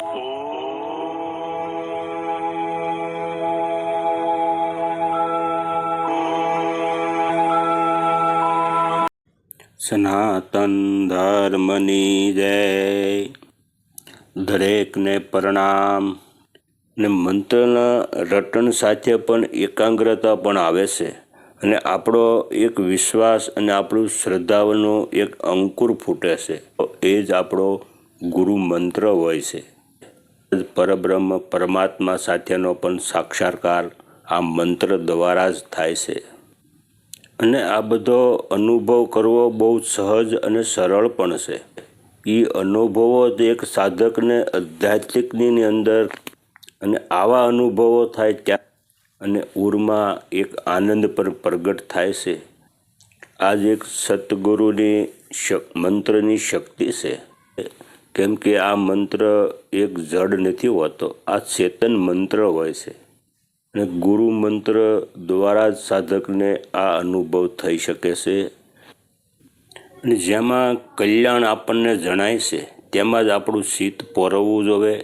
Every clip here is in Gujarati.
સનાતન ધર્મની જય. દરેકને પ્રણામ. ને મંત્રના રટણ સાથે પણ એકાગ્રતા પણ આવે છે અને આપણો એક વિશ્વાસ અને આપણું શ્રદ્ધાનો એક અંકુર ફૂટે છે. એ જ આપણો ગુરુ મંત્ર હોય છે. પરબ્રહ્મ પરમાત્મા સાથેનો પણ સાક્ષાત્કાર આ મંત્ર દ્વારા જ થાય છે. અને આ બધો અનુભવ કરવો બહુ સહજ અને સરળ પણ છે. એ અનુભવો જ એક સાધકને આધ્યાત્મિકની અંદર અને આવા અનુભવો થાય ત્યાં અને ઉરમાં એક આનંદ પર પ્રગટ થાય છે. આ જ એક સતગુરુની મંત્રની શક્તિ છે. કેમ કે આ મંત્ર એક જડ નથી હોતો, આ ચેતન મંત્ર હોય છે. અને ગુરુ મંત્ર દ્વારા જ સાધકને આ અનુભવ થઈ શકે છે. અને જેમાં કલ્યાણ આપણને જણાય છે તેમાં જ આપણું ચિત્ત પોરવવું જોઈએ.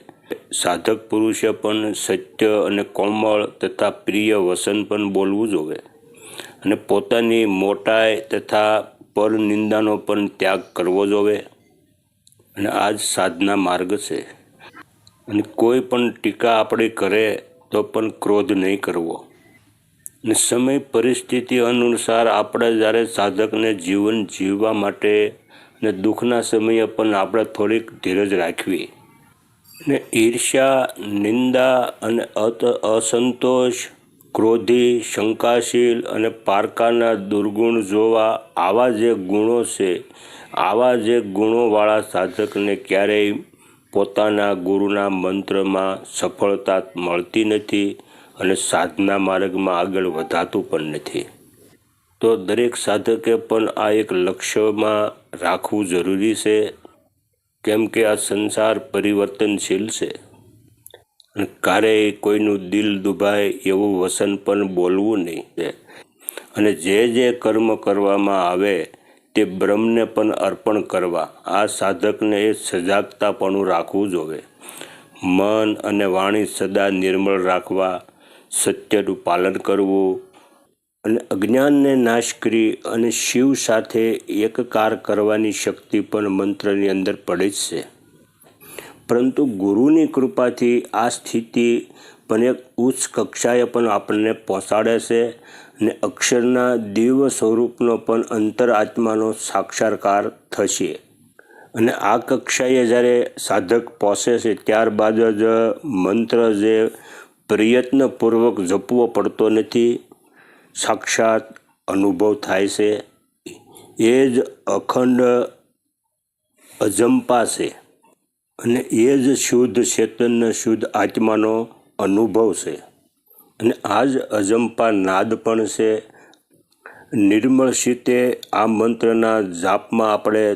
સાધક પુરુષે પણ સત્ય અને કોમળ તથા પ્રિય વસન પણ બોલવું જોઈએ. અને પોતાની મોટાઈ તથા પરનિંદાનો પણ ત્યાગ કરવો જોઈએ. અને આ જ સાધના માર્ગ છે. અને કોઈ પણ ટીકા આપણે કરે તો પણ ક્રોધ નહીં કરવો. અને સમય પરિસ્થિતિ અનુસાર આપણે જ્યારે સાધકને જીવન જીવવા માટે અને દુઃખના સમયે પણ આપણે થોડીક ધીરજ રાખવી. ને ઈર્ષ્યા, નિંદા અને અસંતોષ, ક્રોધી, શંકાશીલ અને પારકાના દુર્ગુણ જોવા આવા જે ગુણો છે, આવા જે ગુણોવાળા સાધકને ક્યારેય પોતાના ગુરુના મંત્રમાં સફળતા મળતી નથી અને સાધના માર્ગમાં આગળ વધાતું પણ નથી. તો દરેક સાધકે પણ આ એક લક્ષ્યમાં રાખવું જરૂરી છે. કેમ કે આ સંસાર પરિવર્તનશીલ છે. અને ક્યારેય કોઈનું દિલ દુભાય એવું વસન પણ બોલવું નહીં. અને જે કર્મ કરવામાં આવે તે બ્રહ્મને પણ અર્પણ કરવા આ સાધકને એ સજાગતાપણું રાખવું જોઈએ. મન અને વાણી સદા નિર્મળ રાખવા, સત્યનું પાલન કરવું અને અજ્ઞાનને નાશ કરી અને શિવ સાથે એકકાર કરવાની શક્તિ પણ મંત્રની અંદર પડે જ છે. પરંતુ ગુરુની કૃપાથી આ સ્થિતિ પણ એક ઉચ્ચ કક્ષાએ પણ આપણને પહોંચાડે છે. અને અક્ષરના દિવ્ય સ્વરૂપનો પણ અંતરાત્માનો સાક્ષાત્કાર થશે. અને આ કક્ષાએ જ્યારે સાધક પહોંચે છે ત્યારબાદ જ મંત્ર જે પ્રયત્નપૂર્વક જપવો પડતો નથી, સાક્ષાત અનુભવ થાય છે. એ જ અખંડ અજંપા છે. અને એ જ શુદ્ધ ચેતન શુદ્ધ આત્માનો અનુભવ છે. અને આ જ અજંપા નાદ પણ છે. નિર્મળ ચિત્તે આ મંત્રના જાપમાં આપણે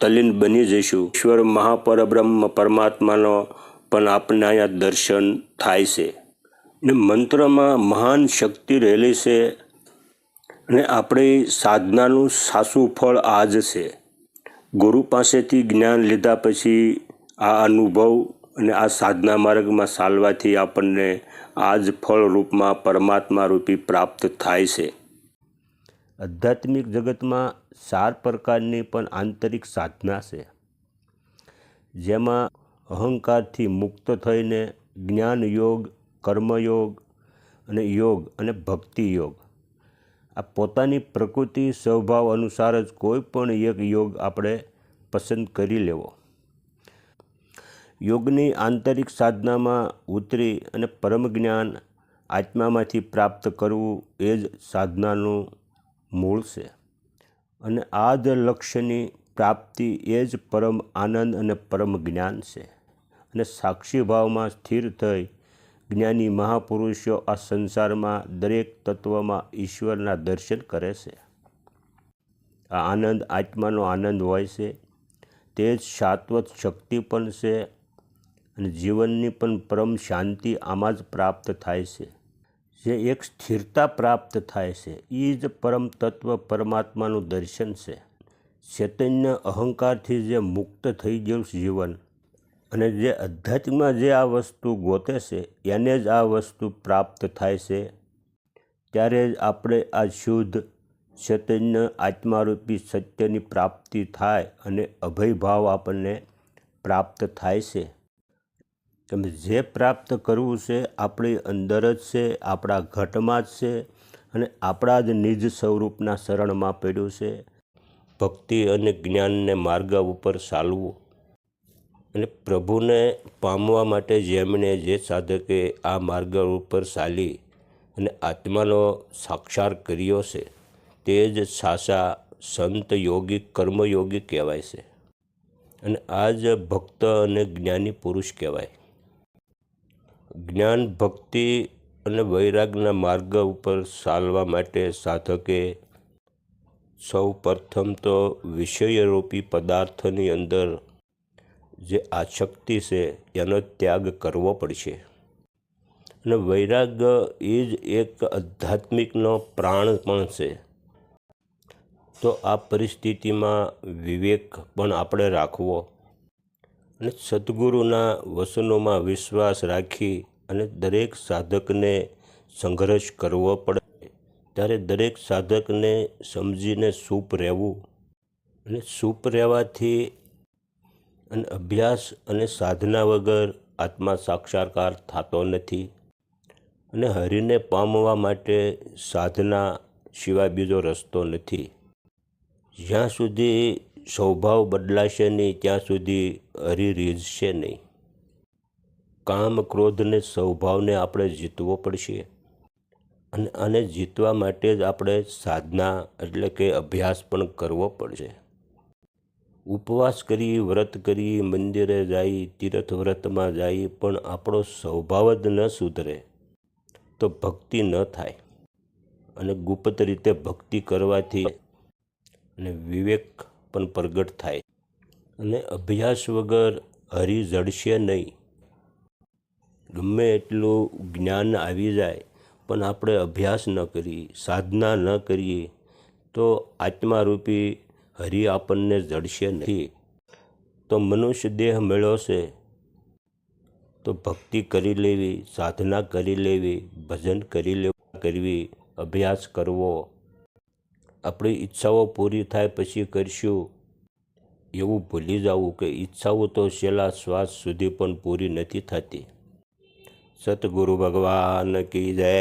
તલ્લીન બની જઈશું. ઈશ્વર મહાપરબ્રહ્મ પરમાત્માનો પણ આપણને અહીંયા દર્શન થાય છે. ને મંત્રમાં મહાન શક્તિ રહેલી છે. અને આપણી સાધનાનું સાચું ફળ આ જ છે. ગુરુ પાસેથી જ્ઞાન લીધા પછી આ અનુભવ અને આ સાધના માર્ગમાં ચાલવાથી આપણને આ જ ફળ રૂપમાં પરમાત્મા રૂપી પ્રાપ્ત થાય છે. આધ્યાત્મિક જગતમાં 4 પ્રકારની પણ આંતરિક સાધના છે. જેમાં અહંકારથી મુક્ત થઈને જ્ઞાન યોગ, કર્મયોગ અને યોગ અને ભક્તિ યોગ, આ પોતાની પ્રકૃતિ સ્વભાવ અનુસાર જ કોઈ પણ એક યોગ આપણે પસંદ કરી લેવો. યોગની આંતરિક સાધનામાં ઉતરી અને પરમ જ્ઞાન આત્મામાંથી પ્રાપ્ત કરવું એ જ સાધનાનું મૂળ છે. અને આ જ લક્ષ્યની પ્રાપ્તિ એ જ પરમ આનંદ અને પરમ જ્ઞાન છે. અને સાક્ષી ભાવમાં સ્થિર થઈ જ્ઞાની મહાપુરુષો આ સંસારમાં દરેક તત્વમાં ઈશ્વરના દર્શન કરે છે. આ આનંદ આત્માનો આનંદ હોય છે. તે જ શાશ્વત શક્તિ પણ છે. અને જીવનની પણ પરમ શાંતિ આમાં જ પ્રાપ્ત થાય છે. જે એક સ્થિરતા પ્રાપ્ત થાય છે એ જ પરમ તત્વ પરમાત્માનું દર્શન છે. ચૈતન્ય અહંકારથી જે મુક્ત થઈ ગયેલું જીવન અને જે અધ્યાત્મમાં જે આ વસ્તુ ગોતે છે એને જ આ વસ્તુ પ્રાપ્ત થાય છે. ત્યારે જ આપણે આ શુદ્ધ ચૈતન્ય આત્મારૂપી સત્યની પ્રાપ્તિ થાય અને અભયભાવ આપણને પ્રાપ્ત થાય છે. તમે જે પ્રાપ્ત કરવું છે આપણી અંદર જ છે, આપણા ઘટમાં જ છે અને આપણા જ નિજ સ્વરૂપના શરણમાં પડ્યું છે. ભક્તિ અને જ્ઞાનને માર્ગ ઉપર ચાલવું અને પ્રભુને પામવા માટે જે સાધકે આ માર્ગ ઉપર ચાલી અને આત્માનો સાક્ષાત કર્યો છે તે જ સાચા સંત યોગી કર્મયોગી કહેવાય છે અને આ જ ભક્ત અને જ્ઞાની પુરુષ કહેવાય. જ્ઞાન, ભક્તિ અને વૈરાગના માર્ગ ઉપર ચાલવા માટે સાધકે સૌ પ્રથમ તો વિષયરૂપી પદાર્થની અંદર જે આસક્તિ છે એનો ત્યાગ કરવો પડશે અને વૈરાગ એ જ એક આધ્યાત્મિકનો પ્રાણ પણ છે. તો આ પરિસ્થિતિમાં વિવેક પણ આપણે રાખવો અને સદગુરુના વચનોમાં વિશ્વાસ રાખી અને દરેક સાધકને સંઘર્ષ કરવો પડે. ત્યારે દરેક સાધકને સમજીને ચૂપ રહેવું અને ચૂપ રહેવાથી અને અભ્યાસ અને સાધના વગર આત્મા સાક્ષાત્કાર થતો નથી અને હરિને પામવા માટે સાધના સિવાય બીજો રસ્તો નથી. જ્યાં સુધી સ્વભાવ બદલાશે નહીં ત્યાં સુધી હરિ રીઝશે નહીં. કામ, ક્રોધ ને સ્વભાવને આપણે જીતવો પડશે અને આને જીતવા માટે જ આપણે સાધના એટલે કે અભ્યાસ પણ કરવો પડશે. ઉપવાસ કરી, વ્રત કરી, મંદિરે જાય, તીર્થ વ્રતમાં જાય, પણ આપણો સ્વભાવ જ ન સુધરે તો ભક્તિ ન થાય અને ગુપ્ત રીતે ભક્તિ કરવાથી અને વિવેક પણ પ્રગટ થાય અને અભ્યાસ વગર હરિ જડશે નહીં. ગમે એટલું જ્ઞાન આવી જાય પણ આપણે અભ્યાસ ન કરીએ, સાધના ન કરીએ તો આત્મારૂપી હરિ આપણને જડશે નહીં. તો મનુષ્ય દેહ મળ્યો છે તો ભક્તિ કરી લેવી, સાધના કરી લેવી, ભજન કરવી, અભ્યાસ કરવો. આપણી ઈચ્છાઓ પૂરી થાય પછી કરશું એવું ભૂલી જવું કે ઈચ્છાઓ તો છેલ્લા શ્વાસ સુધી પણ પૂરી નથી થતી. સતગુરુ ભગવાન કી જય.